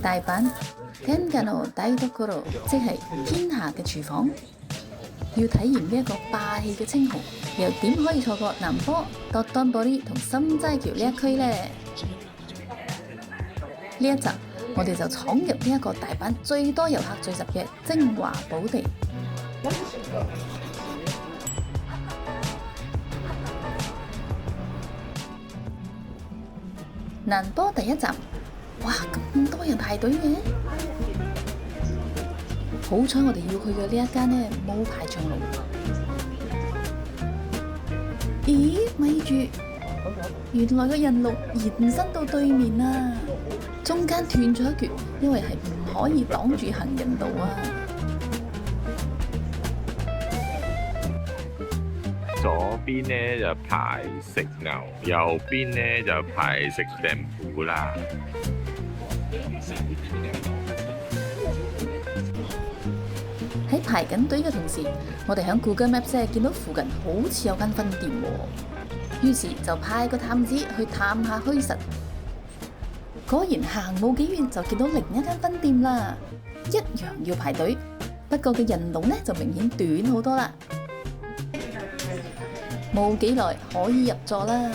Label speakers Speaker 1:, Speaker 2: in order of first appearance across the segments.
Speaker 1: 大阪 Tenga no Daidokoro 即係天下嘅廚房。要體驗呢一個霸氣嘅稱號，又點可以錯過南波、道頓堀同心齋橋呢一區呢？呢一集我哋就闖入呢一個大阪最多遊客聚集嘅精華寶地。難波第一站，哇咁多人排隊嘅！好彩我哋要去嘅呢一間呢冇排長龍。咦，咪住，原來個人龍延伸到對面啊！中間斷咗一橛，因為係唔可以擋住行人道啊！
Speaker 2: 左邊呢就排食牛，右邊呢就排食定糊啦。
Speaker 1: 喺排緊隊嘅同時，我哋喺 Google Maps 見到附近好似有間分店喎，於是就派個探子去探下虛實。果然行冇幾遠就見到另一間分店啦，一樣要排隊，不過嘅人龍呢就明顯短好多啦。冇幾耐可以入座啦。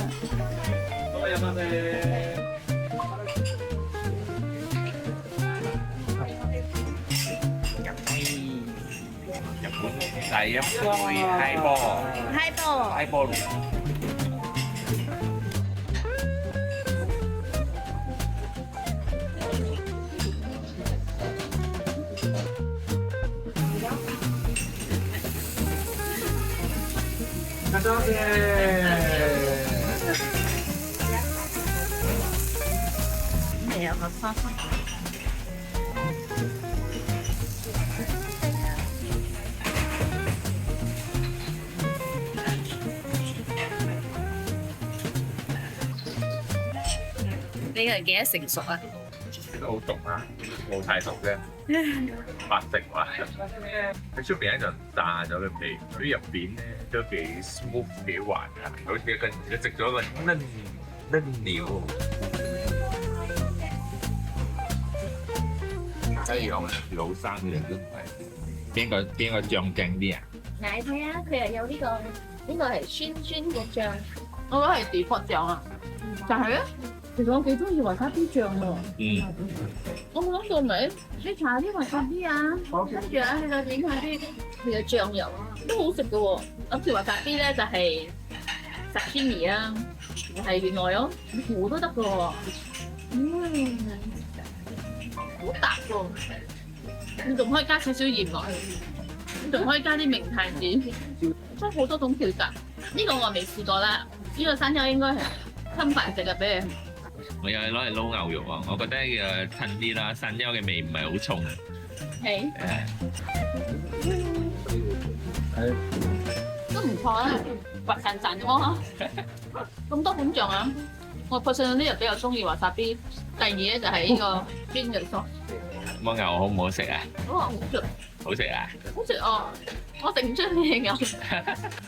Speaker 2: 第一杯嗨波，嗨波。多謝。
Speaker 3: 你有個花花。呢個幾多成熟啊？
Speaker 2: 都好熟啊，冇太熟啫，白色話。喺出邊咧就炸咗個皮，喺入邊咧都幾 smooth 幾滑啊，好似佢食咗個嫩料。雞肉老生嘅人都唔係，邊個醬勁啲啊？
Speaker 3: 嗱，你睇下，佢又有呢個係酸嘅醬，我覺得係地pot醬啊，但係咧。其實我幾中意維他啲醬喎。我冇諗到咪，你搽啲維他啲啊，跟住啊，你再整下啲佢嘅醬油啊，都好食嘅喎。諗住維他啲咧就係sashimi啊，係原來哦，糊都得嘅喎。好搭喎！你仲可以加少少鹽落去，你仲可以加啲明太子，真係好多種調雜。呢個我未試過啦，呢個山丘應該係襟飯食嘅俾你。
Speaker 2: 我又係攞嚟撈牛肉啊！我覺得襯啲啦，山丘嘅味唔係好重。
Speaker 3: 係。都唔錯啦，滑潺潺喎。咁多款醬啊！我確實呢日比較中意華薩 B。第二咧就係呢個煎嘅餸。
Speaker 2: 摸牛好唔好食啊？
Speaker 3: 好食。好食啊！好食哦！我食唔出咩牛。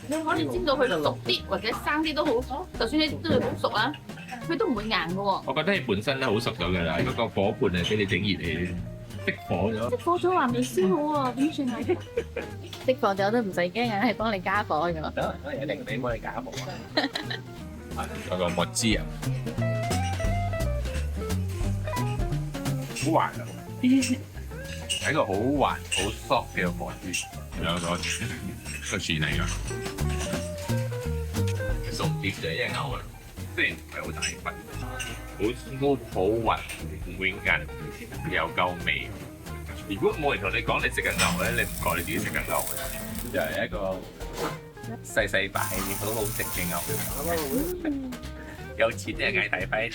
Speaker 3: 你可以煎到佢熟啲或者生啲都好，就算你都係好熟啊。佢都唔會硬嘅喎。
Speaker 2: 我覺得佢本身都好熟咗㗎啦，嗰個火盤係俾你整熱氣，熄火咗。
Speaker 3: 熄火咗話未燒好喎，點算係？熄火咗都唔使驚啊，係幫你加火㗎。
Speaker 2: 一定俾幫你加火啊！有個墨汁啊，好滑啊！係一個好滑、好 soft 嘅墨汁，有個樹嚟㗎。熟啲就一牛啊！雖然唔係好大份，好 smooth 好滑，唔會硬，又夠味。如果冇人同你講你食緊牛咧，你唔覺你自己食緊牛嘅，就係一個細細塊好好食嘅牛。有錢就嗌大塊。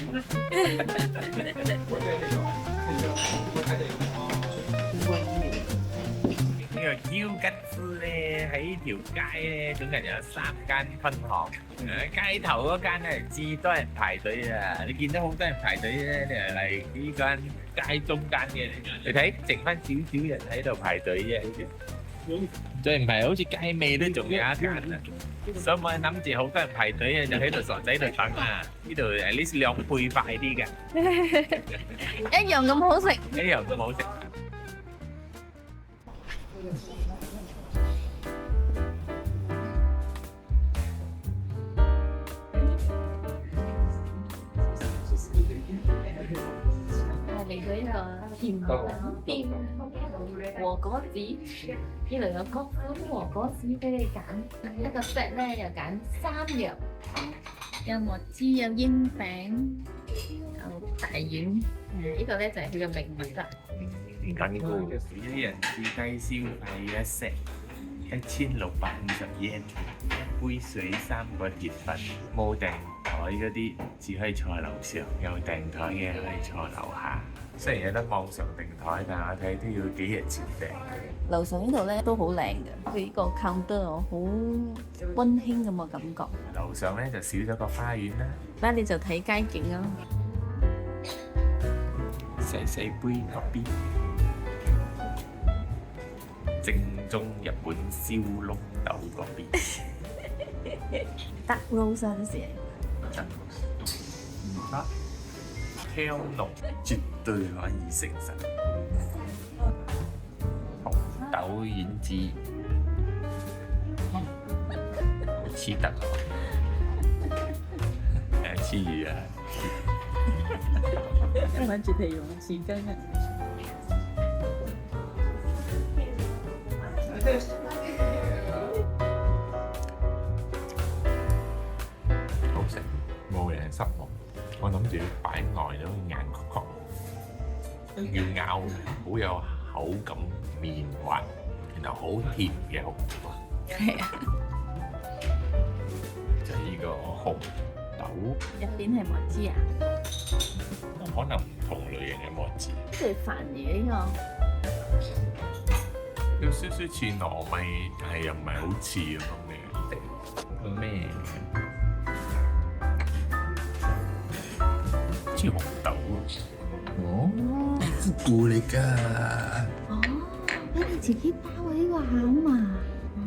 Speaker 2: 呢個腰吉斯咧喺條街咧，總共有3間分行。街頭嗰間咧至多人排隊啊！你見到好多人排隊咧，你係嚟呢間街中間嘅。你睇剩翻少少人喺度排隊啫。再唔係好似街尾都仲有一間啊！所以我諗住好多人排隊啊，就喺度傻仔度等啊！呢度at least 2倍快啲嘅，
Speaker 3: 一樣咁好食。
Speaker 2: 一樣咁好食。
Speaker 3: 嚟到呢個甜品店和果子，呢度有各款和果子俾你揀，一個 set 咧又揀3樣，有墨汁，有鷹餅，有大丸。呢個咧就係佢嘅名物啦。
Speaker 2: 緊高一人至低消費1set1650 yen， 杯水3個鐵粉，冇訂台嗰啲只可以坐樓上，有訂台嘅可以坐樓下。雖然有得網上訂台，但我睇都要幾日前訂。
Speaker 1: 樓上呢度咧都好靚嘅，佢呢個 counter 我好溫馨咁嘅感覺。
Speaker 2: 樓上咧就少咗個花園啦，
Speaker 1: 嗱你就睇街景啊，
Speaker 2: 細細杯嗰邊，正宗日本燒綠豆嗰邊。
Speaker 1: 得 rose 嗰時
Speaker 2: 唔得，香濃，絕對可以成神。紅豆胭脂，好黐得喎，黐魚啊！
Speaker 1: 揾住皮用匙羹啊！
Speaker 2: 好食，冇人失望。我諗住擺外都硬確確，要咬好有口感綿滑，然後好甜嘅紅豆。
Speaker 1: 係啊，
Speaker 2: 就係呢個紅豆，
Speaker 1: 入邊係墨汁啊，
Speaker 2: 可能唔同類型嘅墨汁，
Speaker 1: 即係飯嘢呢
Speaker 2: 有少少似糯米，但係又唔係好似咁嘅味。個咩？似紅豆哦，係菇嚟㗎。
Speaker 1: 哦，俾你自己包嘅呢個餡啊！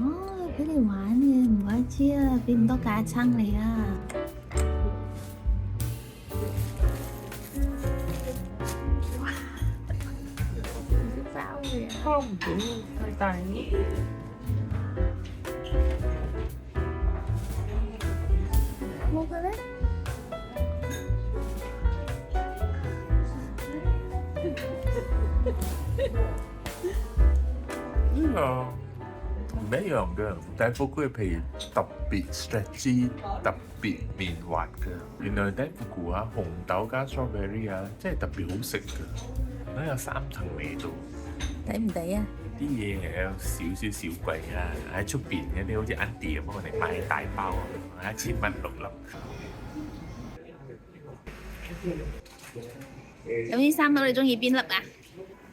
Speaker 1: 哦，俾你玩嘅，唔怪之啊，俾咁多架撐你啊！哇！包嘅，包唔到，太大咯。冇嘅咧。
Speaker 2: 呢個唔一樣嘅，大福菇嘅皮特別 stretchy， 特別綿滑嘅。原來大福菇啊，紅豆加 strawberry 啊，真係特別好食嘅，都有3層味道。
Speaker 1: 抵唔抵啊？
Speaker 2: 啲嘢係有少少小貴啦，喺出邊嗰啲好似 Andy 咁，我哋買大包，1000蚊6粒。
Speaker 1: 咁呢3粒你中意邊粒啊？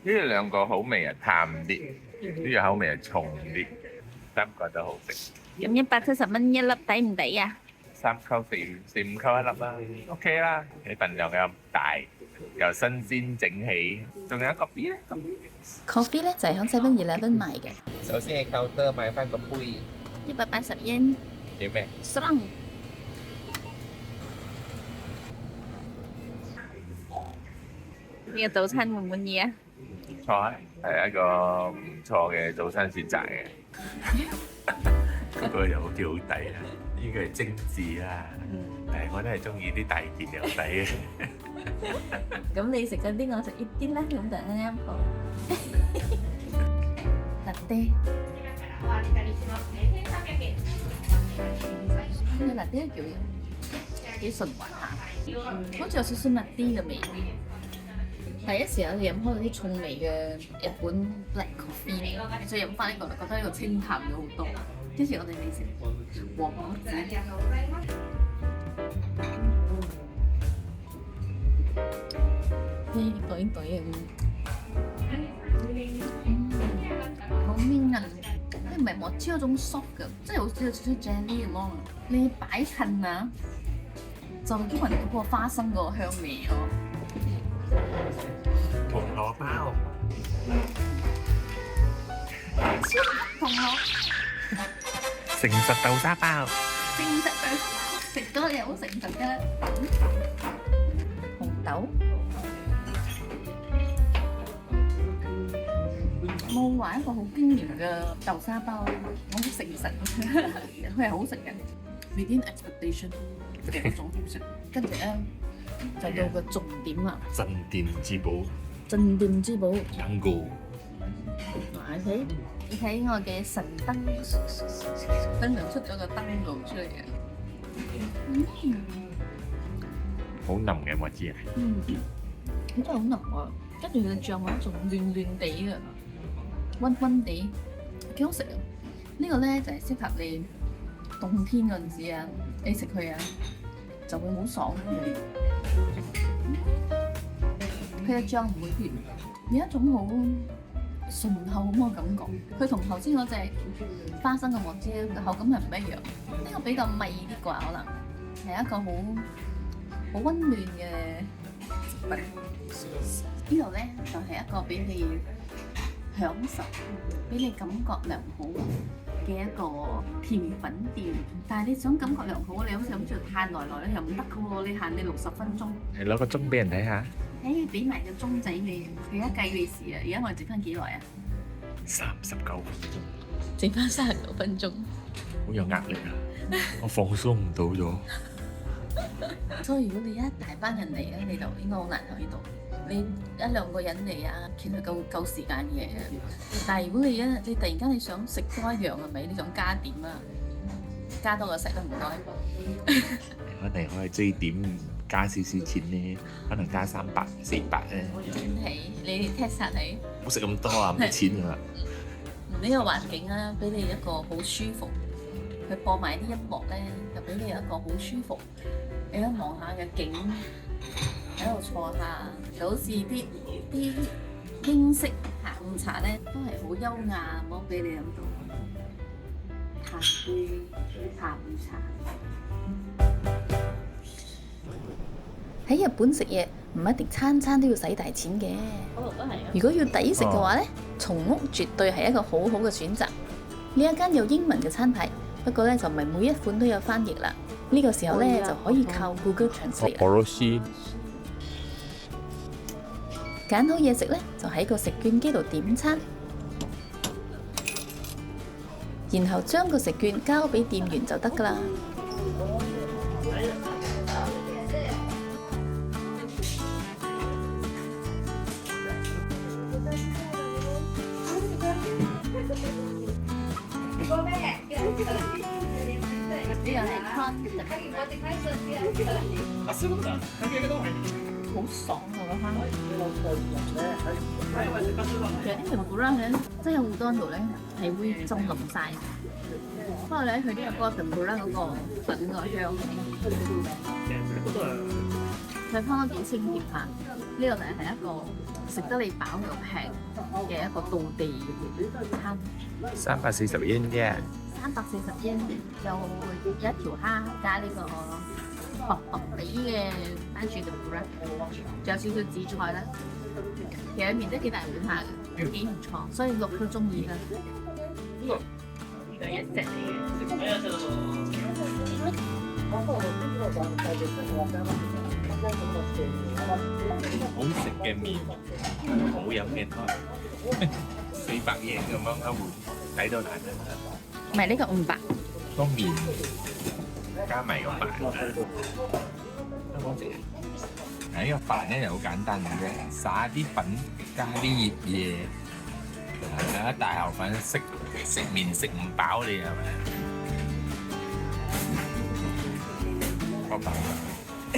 Speaker 2: 呢2個口味係淡啲，呢個口味係重啲，3個都好食。
Speaker 1: 咁170蚊一粒，抵唔抵啊
Speaker 2: 3溝4、5溝一粒啦，OK 啦。你份量又大，又新鮮整起，仲有一個 B 咧。
Speaker 1: Coffee 咧就係喺7-Eleven 買嘅，
Speaker 2: 首先係 counter 買翻個杯，
Speaker 1: 180 yen，
Speaker 2: 叫咩？
Speaker 1: strong。呢個早餐滿唔滿意啊？
Speaker 2: 唔錯，係一個唔錯嘅早餐選擇嘅。嗰個又好似好抵啊！呢個係精緻啊，但係我都係中意啲大件又抵嘅。
Speaker 1: 咁你食嗰啲，我食呢啲啦，咁就啱啱好。辣爹，呢個辣爹叫幾順滑下，好似有少少辣啲嘅味。第一時間飲開嗰啲重味嘅日本 black coffee，再飲翻呢個，覺得呢個清淡咗好多。跟住我哋嚟食和果子。呢隊隊好綿韌，你唔係莫超嗰種 soft 嘅，即係好似有少少 jelly 咁咯。你擺近啊，就係因為嗰個花生嗰個香味咯。
Speaker 2: 紅蘿蔔，
Speaker 3: 同學
Speaker 2: 誠實豆沙包，
Speaker 3: 誠實嘅食咗你好誠實嘅
Speaker 1: 紅豆冇話一個好經典嘅豆沙包，我好誠實，佢係好食嘅，within expectation 嘅嗰種好食。跟住咧就到個重點啦，
Speaker 2: 鎮店之寶，
Speaker 1: 鎮店之寶。
Speaker 2: 蛋糕，
Speaker 1: 你睇我嘅神燈，燈就出咗個燈路出嚟嘅。
Speaker 2: 好腍嘅我知啊。
Speaker 1: 佢真係好腍喎，跟住佢嘅醬咧仲嫩嫩地嘅，溫溫地，幾好食啊！呢個咧就係適合你冬天嗰陣時啊，你食佢啊就會好爽嘅。佢嘅醬唔會甜，有一種好順口咁嘅感覺。佢同頭先嗰隻花生嘅黃芝咧口感係唔一樣，呢個比較味啲啩，可能係一個好溫暖嘅食物。呢度咧就係一個俾你享受、俾你感覺良好嘅一個甜品店。但係你想感覺良好，你好似諗住限耐咧又唔得嘅喎，你限你60分鐘。
Speaker 2: 你攞個鐘俾人睇下。
Speaker 1: 誒，俾埋個鐘仔你，佢而家計你時啊！而家我哋剩翻幾耐啊
Speaker 2: 39分鐘，
Speaker 1: 剩翻39分鐘。
Speaker 2: 好有壓力啊！我放鬆唔到咗。
Speaker 1: 所以如果你一大班人嚟咧，你就應該好難喺呢度。你1、2個人嚟啊，其實夠時間嘅。但係如果你突然間你想食多一樣係咪？你想加點啊？加多個食都唔該。
Speaker 2: 可能可以追點加少少錢咧，可能加300、400咧。
Speaker 1: 真係，你 test 下你。
Speaker 2: 唔好食咁多啊，冇錢啊！
Speaker 1: 呢個環境啊，俾你一個好舒服。佢播埋啲音樂咧，就俾你一個好舒服。你一望下嘅景，喺度坐下，就好似啲英式下午茶咧，都係好優雅，唔好俾你飲到嘆杯下午茶。喺日本食嘢唔一定餐餐都要使大錢嘅。如果要抵食嘅話咧，松屋絕對係一個好好嘅選擇。呢一間有英文嘅餐牌，不過咧就唔係每一款都有翻譯啦。呢個時候咧就可以靠 Google Translate 啦。
Speaker 2: 俄羅斯
Speaker 1: 揀好嘢食咧，就喺個食券機度點餐，然後將個食券交俾店員就得㗎啦。呢個係 con 好爽啊！嗰間，其實啲甜古拉咧，真係有好多度咧係會浸腍晒。不過咧，佢都有嗰個甜古拉嗰個粉個香，佢湯都幾清甜下。呢個就係一個食得你飽又平嘅一個道地餐。
Speaker 2: 340yen啫。
Speaker 1: 340yen就一條蝦加呢個薄薄地嘅番薯甜古拉，仲有少少紫菜啦。其實面都幾大碗下嘅，幾唔錯，所以六都中意啦。呢個係一隻嚟嘅。
Speaker 2: 好食嘅麵，好飲嘅湯，400yen咁樣一碗，抵到爛啦！
Speaker 1: 唔係呢個500，
Speaker 2: 個麵加埋個飯，香港食。呢個飯咧就好簡單嘅啫，撒啲粉，加啲醃嘢，一大口飯食麵食唔飽你係咪？我飽啦，係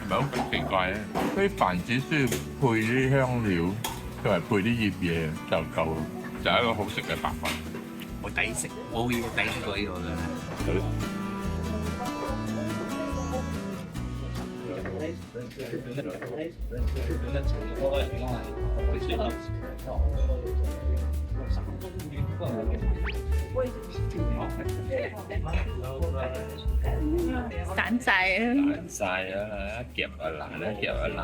Speaker 2: 咪好奇怪咧？啲飯只需要配啲香料，同埋配啲醃嘢就夠，就係一個好食嘅白飯。我抵食，冇嘢抵過呢個㗎。
Speaker 1: 散晒啊！
Speaker 2: 爛晒啦！一夾就爛，一夾就爛。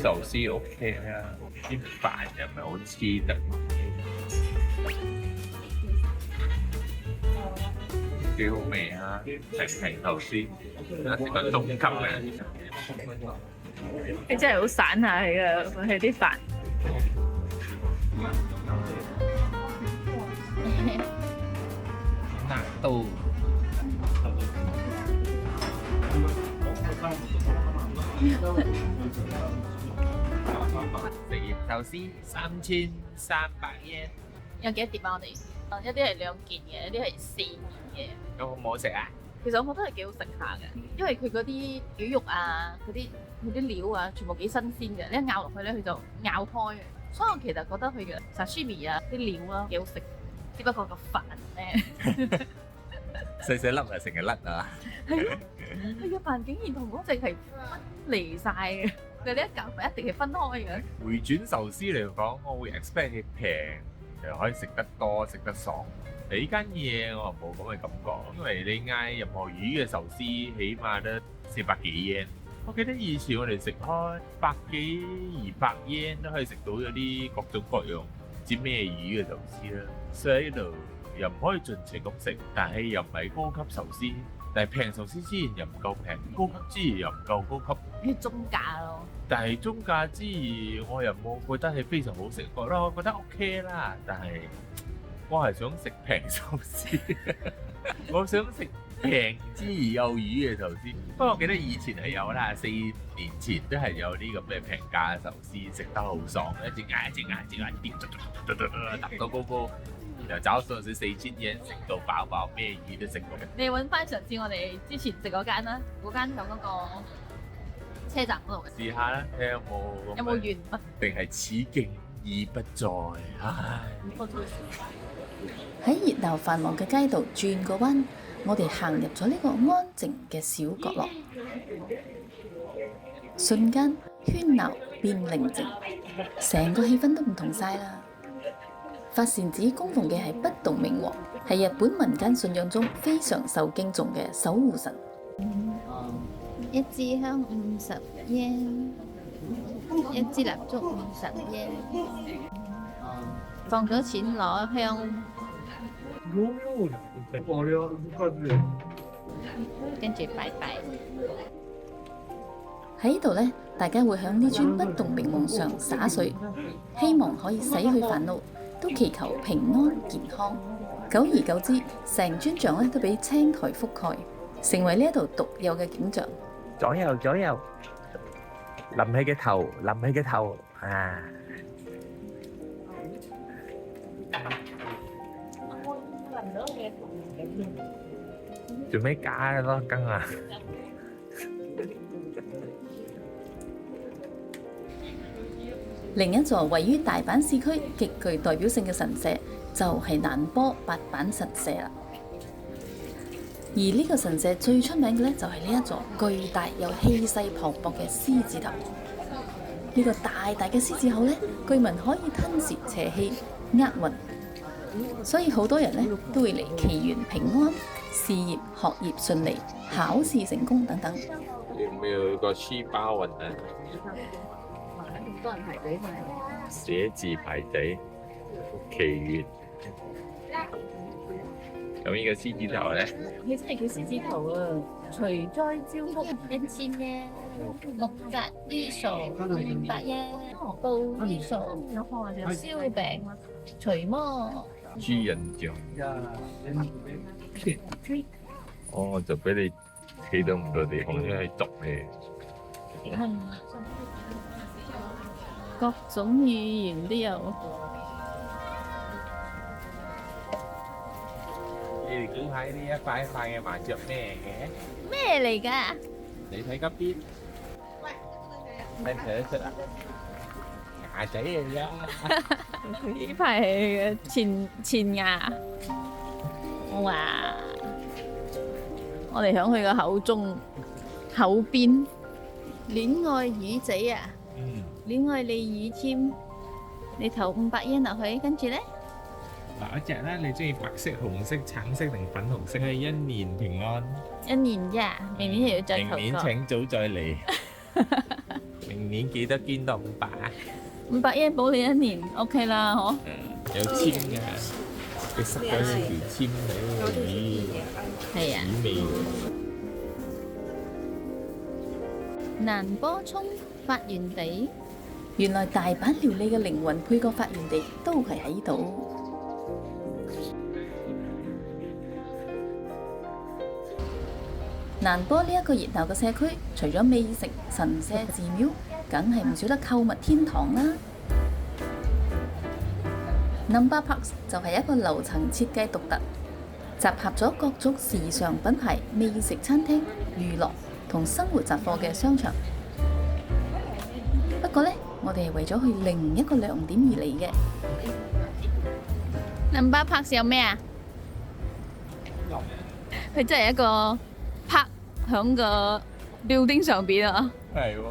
Speaker 2: 壽司 OK 啦，啲飯又唔係好黐得，幾好味啊！平平壽司，食個中級嘅。
Speaker 3: 你真係好散下佢啲飯。
Speaker 2: 納豆。食鹽壽司3300yen，
Speaker 3: 有幾多碟啊？我哋一啲係2件嘅，一啲係4件嘅。
Speaker 2: 咁好唔好食啊？
Speaker 3: 其實我覺得係幾好食下嘅，因為佢嗰啲魚肉啊，嗰啲料啊，全部幾新鮮嘅。你一咬落去咧，佢就咬開嘅。所以我其實覺得佢嘅 sashimi 啊，啲料啊幾好食，只不過個飯咧
Speaker 2: 細細粒啊，成日甩啊！
Speaker 3: 係咯，佢嘅飯竟然同嗰隻係分離晒嘅，佢哋一夾咪一定係分開嘅。
Speaker 2: 回轉壽司嚟講，我會 expect 佢平，又可以食得多、食得爽。呢間嘢我冇咁嘅感覺，因為你嗌任何魚嘅壽司，起碼都400幾yen。我記得以前我哋食開100幾、200yen都可以食到有啲各種各樣唔知咩魚嘅壽司啦。所以呢度又唔可以盡情咁食，但係又唔係高級壽司。但係平壽司之餘又唔夠平，高級之餘又唔夠高級，
Speaker 3: 係中價咯。
Speaker 2: 但係中價之餘我又冇覺得係非常好食，我覺得 OK 啦。但係我係想食平壽司，我想食平之餘有魚嘅壽司。不過我記得以前係有啦，4年前都係有啲咁嘅平價嘅壽司，食得好爽，一隻嗌一隻嗌一隻嗌，揼到高高。又找數少4000yen，食到飽飽，咩魚都食過。
Speaker 3: 你揾翻上次我哋之前食嗰間啦，嗰間喺嗰個車站嗰度嘅。
Speaker 2: 試下啦，睇下有冇
Speaker 3: 完畢？
Speaker 2: 定係此景已不在？唉！
Speaker 1: 喺熱鬧繁忙嘅街道轉個彎，我哋行入咗呢個安靜嘅小角落，瞬間喧鬧變寧靜，成個氣氛都唔同晒啦。發善寺供奉嘅係不動明王，係日本民間信仰中非常受敬重嘅守護神。
Speaker 3: 一支香50yen，一支蠟燭50yen，放咗錢攞香，跟住拜拜。
Speaker 1: 喺呢度呢，大家會向呢尊不動明王上灑水，希望可以洗去煩惱，都祈求平安健康。久而久之，成尊像咧都俾青苔覆蓋，成為呢一度獨有嘅景象。
Speaker 2: 左右，冧起嘅頭啊！做咩加多羹啊？
Speaker 1: 另一座位於大阪市區極具代表性嘅神社就係難波八坂神社啦。而呢個神社最出名嘅咧就係呢一座巨大又氣勢磅礴嘅獅子頭。呢個大大嘅獅子口咧，據聞可以吞噬邪氣、厄運，所以好多人咧都會嚟祈願平安、事業、學業順利、考試成功等等。
Speaker 2: 你有冇去過書包雲啊？
Speaker 3: 好多人排隊
Speaker 2: 寫字排隊祈願。咁呢個獅子頭咧？
Speaker 3: 佢真係叫獅子頭啊！除災招福1000yen，木紮衣裳500yen，布衣裳燒餅除魔。
Speaker 2: 豬人像。哦，就俾你企到唔到地方，因為捉你。
Speaker 3: 各種語言都有。
Speaker 2: 你哋估下呢一塊塊嘅麻雀咩嘅？
Speaker 3: 咩嚟㗎？
Speaker 2: 你睇嗰邊，睇唔睇得出啊？牙仔嚟㗎。
Speaker 3: 呢排係前牙。哇！我哋響佢個口邊，戀愛魚仔啊！戀愛你魚籤，你投500yen落去，跟住咧？
Speaker 2: 嗱，一隻咧，你中意白色、紅色、橙色定粉紅色？係一年平安。
Speaker 3: 1年啫，明年又要再投過。
Speaker 2: 明年請早再嚟。明年記得捐到500啊
Speaker 1: 500 yen 保你1年，OK 啦，嗬。
Speaker 2: 有簽㗎，佢塞咗條簽喺
Speaker 1: 係啊。
Speaker 2: 味。
Speaker 1: 南波涌發源地，原來大阪料理嘅靈魂配角發源地都係喺度。難波呢一個熱鬧嘅社區，除咗美食、神社、寺廟，梗係唔少得購物天堂啦。Namba Park 就係一個樓層設計獨特，集合咗各種時尚品牌、美食餐廳、娛樂同生活雜貨嘅商場。不過呢，我哋係為咗去另一個亮點而嚟嘅。Namba Park 有咩啊？佢真係一個 park 響個 building 上邊啊！
Speaker 2: 係喎。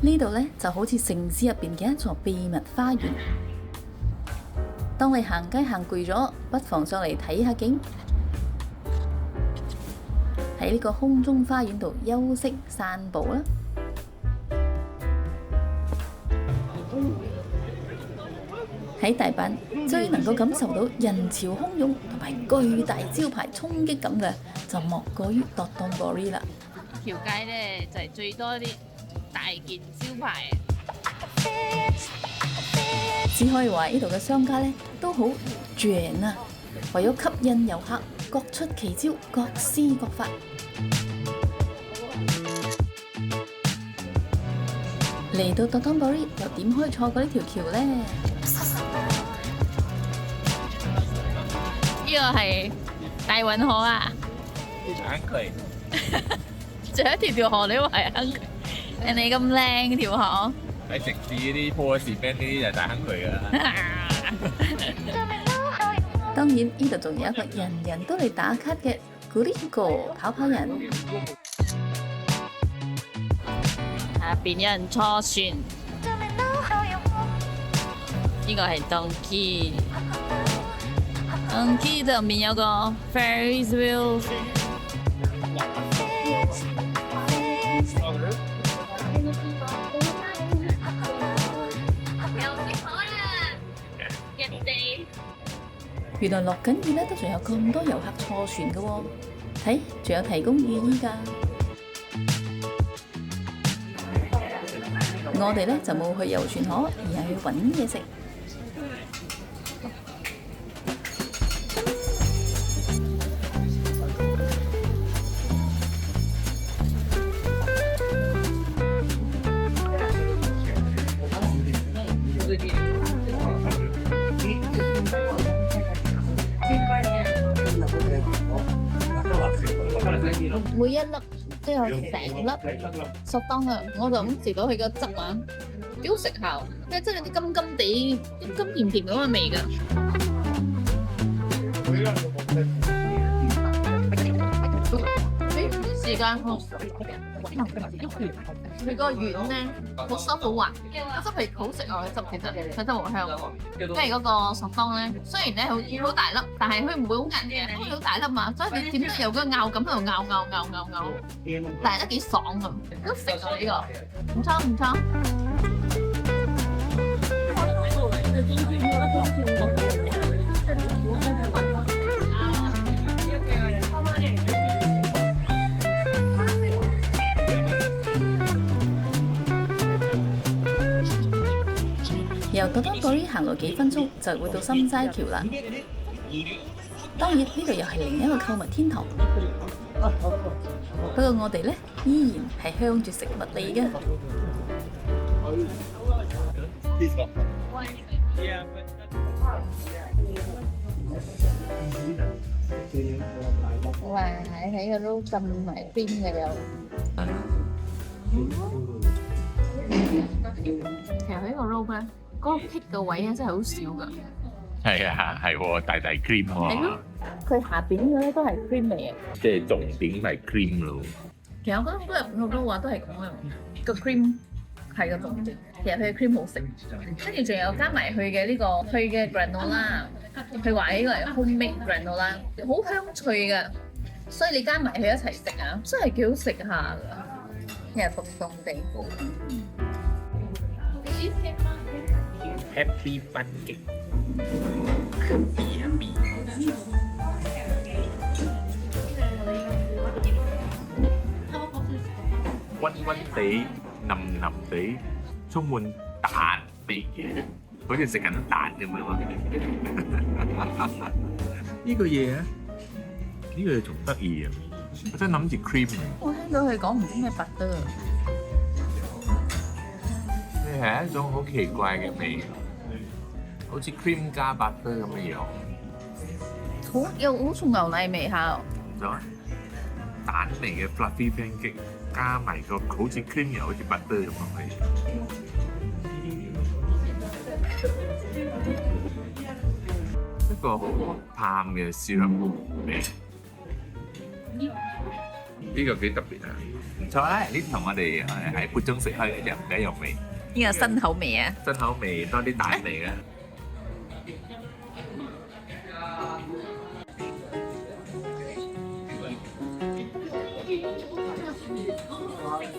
Speaker 1: 呢度呢就好似城市入邊嘅一座秘密花園。當你行街行攰咗，不妨上嚟睇下景，喺呢個空中花園度休息散步啦。喺大阪最能夠感受到人潮洶湧同埋巨大招牌衝擊感嘅，就莫過於 Dotonbori 啦。條街呢就係最多啲大件招牌，只可以話呢度嘅商家呢都好正啊！為咗吸引遊客，各出奇招，各施各法。嚟到 Dotonbori 又點可以錯過呢條橋呢？呢個係大運河啊！
Speaker 2: 眼佢。
Speaker 1: 仲有一條河，你話係坑渠？人哋咁靚條河。
Speaker 2: 喺城市呢啲 pose band 呢啲就大坑渠㗎啦。
Speaker 1: 當然呢度仲有一個人人都嚟打卡嘅 Gringo 跑跑人。下邊有人坐船，呢個係 Donkey。Donkey 對面有個 Ferris wheel。原來落緊雨咧，都仲有咁多遊客坐船嘅喎。睇，仲有提供雨衣㗎。我哋咧就冇去遊船河，而係去揾嘢食。每一粒都有成粒索當啊！我就咁食到佢個汁啊，幾好食下，即係真係啲甘甘地、甘甜甜咁嘅味㗎。時間佢個丸咧好濕好滑，個汁皮好食啊！個汁其實佢真係好香。跟住嗰個索當咧，雖然咧好大粒，但係佢唔會好硬嘅，因為好大粒嘛，所以你點都有嗰個咬感喺度咬，但係都幾爽啊！都食啊呢個，唔錯唔錯。由Dotonbori行路幾分鐘就會到心齋橋啦。當然呢度又係另一個購物天堂。不過我哋呢，依然係向住食物嚟嘅。哇！喺個撈浸埋邊嘅又。其實呢個撈咧。嗰個剔嘅位咧真係好少㗎。
Speaker 2: 係啊，係喎，大 cream 喎。
Speaker 1: 係咯，佢下邊嗰啲都係 cream 味嘅。
Speaker 2: 即係重點係 cream 咯。
Speaker 1: 其實我覺得好多日本好多話都係咁嘅，個 cream 係個重點。其實佢嘅 cream 好食，跟住仲有加埋佢嘅呢個佢嘅 granola， 佢話呢個係 homemade granola， 好香脆嘅，所以你加埋佢一齊食啊，真係幾好食下㗎。其實凍凍地。
Speaker 2: Happy pancake。溫溫地、腍腍地，充滿蛋味嘅，好似食緊蛋咁樣。呢個嘢啊，呢個嘢仲得意啊！我真係諗住 cream
Speaker 1: 我聽到佢講唔知咩白得啊，
Speaker 2: 呢係一種好奇怪嘅味，好似 cream 加白得咁嘅樣。
Speaker 1: 又好重牛奶味下。
Speaker 2: 蛋味嘅 fluffy pancake 加埋個好似 cream 又好似 butter 咁嘅味，一個好淡嘅燒肉味，呢個幾特別啊！唔錯啦，呢同我哋喺砵中食開嘅就唔一樣味，
Speaker 1: 呢個新口味啊！
Speaker 2: 新口味多啲蛋味啦。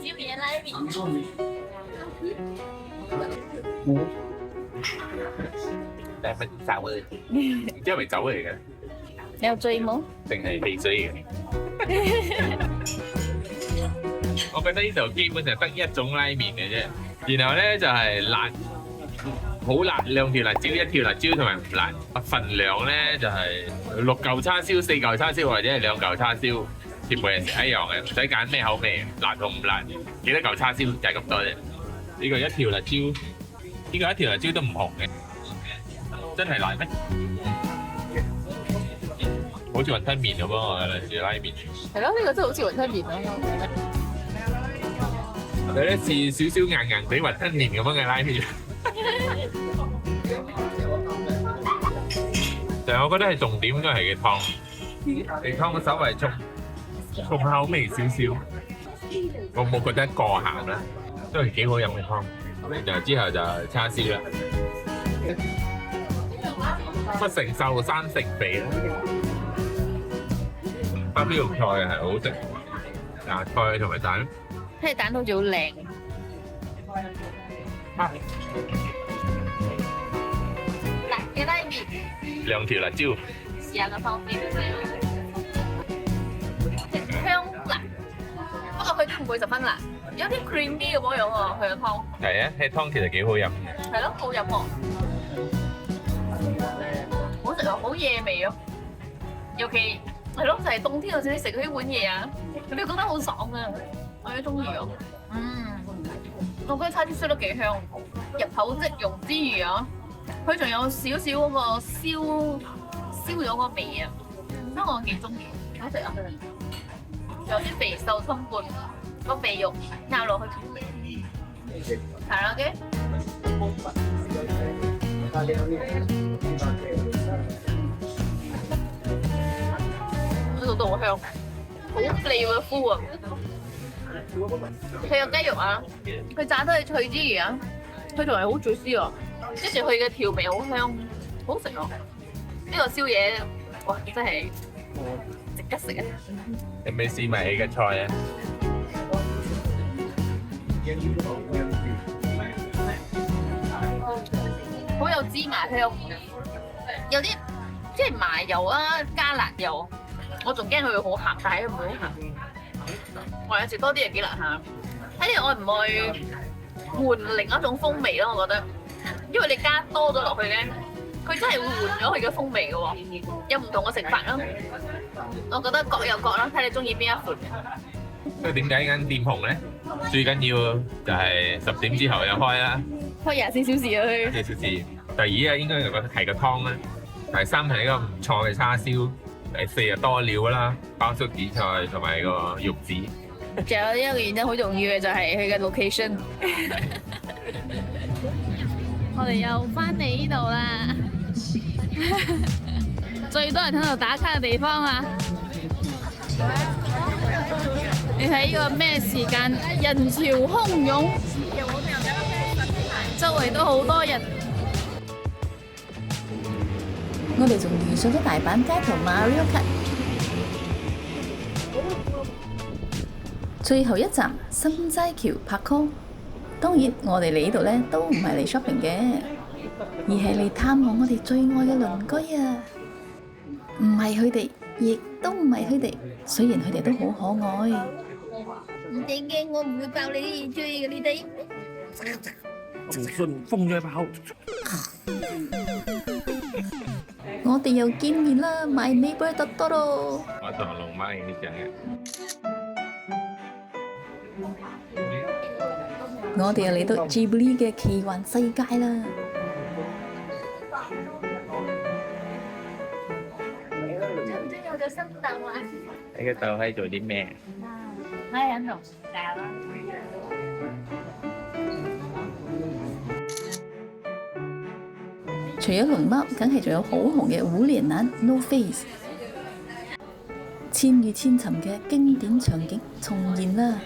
Speaker 3: 燒嘢拉麵，
Speaker 2: 係咪酒嚟？唔知係咪酒嚟嘅？
Speaker 1: 你有醉冇？
Speaker 2: 定係汽水嘅？我覺得呢度基本上得一種拉麵嘅啫，然後咧就係辣，好辣兩條辣椒，一條辣椒同埋唔辣。份量咧就係6嚿叉燒、4嚿叉燒或者係2嚿叉燒。全部人食一樣嘅，唔使揀咩口味，辣同唔辣，幾多嚿叉燒就係咁多啫。呢個一條辣椒，呢個一條辣椒都唔紅嘅，真係辣咩？好似雲吞麵咁咯，我覺得拉麵。
Speaker 3: 係咯，呢個真係好似雲吞麵咯。
Speaker 2: 有啲似少少硬硬地雲吞麵咁樣嘅拉麵。但係我覺得係重點應該係嘅湯，你湯稍為重口味少少，我冇覺得過鹹啦，都係幾好飲嘅湯。然之後就叉燒啦，不成瘦生成肥啦。包呢肉菜係好食，芽菜同埋蛋，
Speaker 1: 睇蛋好似好靚。
Speaker 3: 辣嘅拉麵
Speaker 2: 2條辣椒，
Speaker 3: 試下個湯先。香辣，不過佢都唔會十分辣，有啲 creamy 咁樣樣喎，佢個湯。
Speaker 2: 係啊，啲湯其實幾好飲嘅。
Speaker 3: 係咯，好飲喎，好食啊，好嘢味啊！尤其係咯，就係冬天嗰陣時食呢碗嘢啊，你覺得好爽啊！我都中意啊。我覺得叉燒燒得幾香，入口即溶之餘啊，佢仲有少少嗰個燒咗個味啊，所以我幾中意，好食啊！有啲肥瘦參半，個肥肉咬落去，係啦嘅。呢度都好香，好flavorful啊！佢個雞肉啊，佢炸得係脆之餘啊，佢仲係好 juicy啊，跟住佢嘅調味好香，好食啊！呢個宵夜，哇，真係值得食啊！
Speaker 2: 有未試埋你嘅菜啊？
Speaker 3: 好有芝麻香，有啲即係麻油啊，加辣油，我仲驚佢會好鹹，但係佢唔會好鹹。我有時多啲又幾辣下，睇下我唔會換另一種風味咯，我覺得，因為你加多咗落去咧，佢真係會換咗佢嘅風味嘅喎，有唔同嘅食法咯。我覺得各有各啦，睇你中意邊一款。
Speaker 2: 所以點解間店紅咧？最緊要就係10點之後有開啦，
Speaker 3: 開24小時啊佢。
Speaker 2: 24小時。第二啊，應該係個湯啦。第3係一個唔錯嘅叉燒。第4啊，多料啦，包粟紫菜同埋個肉子。
Speaker 3: 仲有一個原因好重要嘅就係佢嘅 location。我哋又翻嚟呢度啦，最多人喺度打卡嘅地方啊！你睇呢個咩時間？人潮洶湧。周圍都好多人。
Speaker 1: 我哋仲遇上咗大阪街頭 Mario Kart。最後一站心齋橋拍 call。當然，我哋嚟呢度呢都唔係嚟 shopping 嘅，而係嚟探望我哋最愛嘅鄰居啊！唔係佢哋，亦都唔係佢哋，雖然佢哋都好可愛。
Speaker 3: 唔定嘅，我唔會爆你啲嘢出去嘅，你哋。
Speaker 2: 唔信封咗爆。
Speaker 1: 我哋又見面啦，My neighbor Totoro。
Speaker 2: 我同龍媽影相嘅。
Speaker 1: 我哋又嚟到 Ghibli 嘅奇幻世界啦。
Speaker 3: 有個新豆啊！
Speaker 2: 你個豆喺做啲咩？
Speaker 3: 喺度教啦。
Speaker 1: 除咗龍貓，梗係仲有好紅嘅虎臉男 No Face， 千與千尋嘅經典場景重現啦！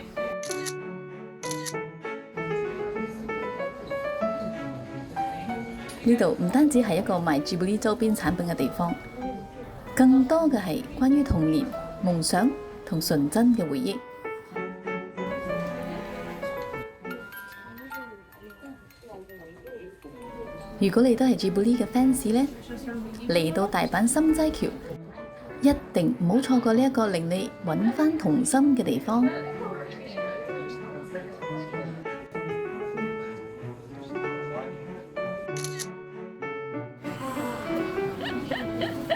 Speaker 1: 呢度唔單止係一個賣 Ghibli 周邊產品嘅地方，更多嘅係關於童年、夢想同純真嘅回憶。如果你都係 Ghibli 嘅 fans 呢，嚟到大阪心齋橋，一定唔好錯過呢一個令你揾返童心嘅地方。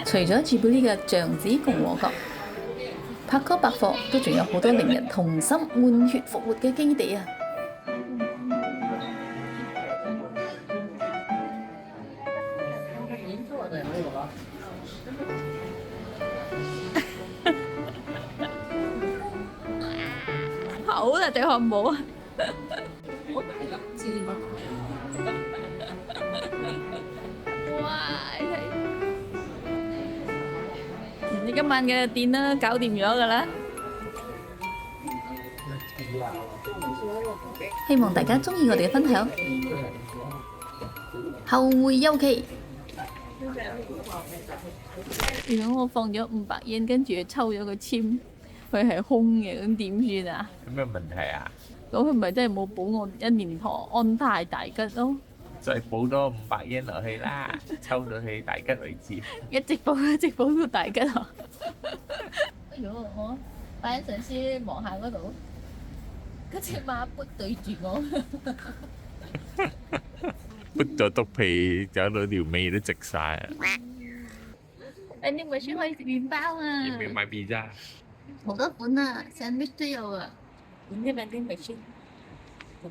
Speaker 1: 除咗 Ghibli 嘅橡子共和國，拍哥百貨都仲有好多令人童心換血復活嘅基地啊！
Speaker 3: 好啦，對漢堡啊！哇！你今晚嘅店都搞掂咗㗎啦。
Speaker 1: 希望大家鍾意我哋嘅分享，後會有期。
Speaker 3: 如果我放咗500yen，跟住抽咗個籤，佢係空嘅，咁點算啊？
Speaker 2: 有咩問題啊？
Speaker 3: 咁佢咪真係冇補我一年堂安泰大吉咯？
Speaker 2: 再補多500yen落去啦，抽到去大吉為止。
Speaker 3: 一直補到大吉啊！如果我擺喺上先望下嗰度，嗰隻馬杯對住我，
Speaker 2: 撥咗篤皮，搞到條尾都直晒啊！
Speaker 3: 誒，你咪先可以食麵包啊！
Speaker 2: 要唔要買 pizza？
Speaker 3: 好多款啊，sandwich 都有啊。點知兩啲咪先？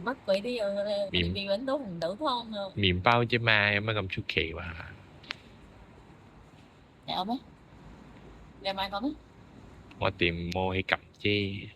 Speaker 3: 乜鬼都有嘅咧，未揾到紅豆湯啊！
Speaker 2: 麵包啫嘛，有乜咁出奇話？
Speaker 3: 有咩？你有買過咩？
Speaker 2: 我哋冇去撳啫。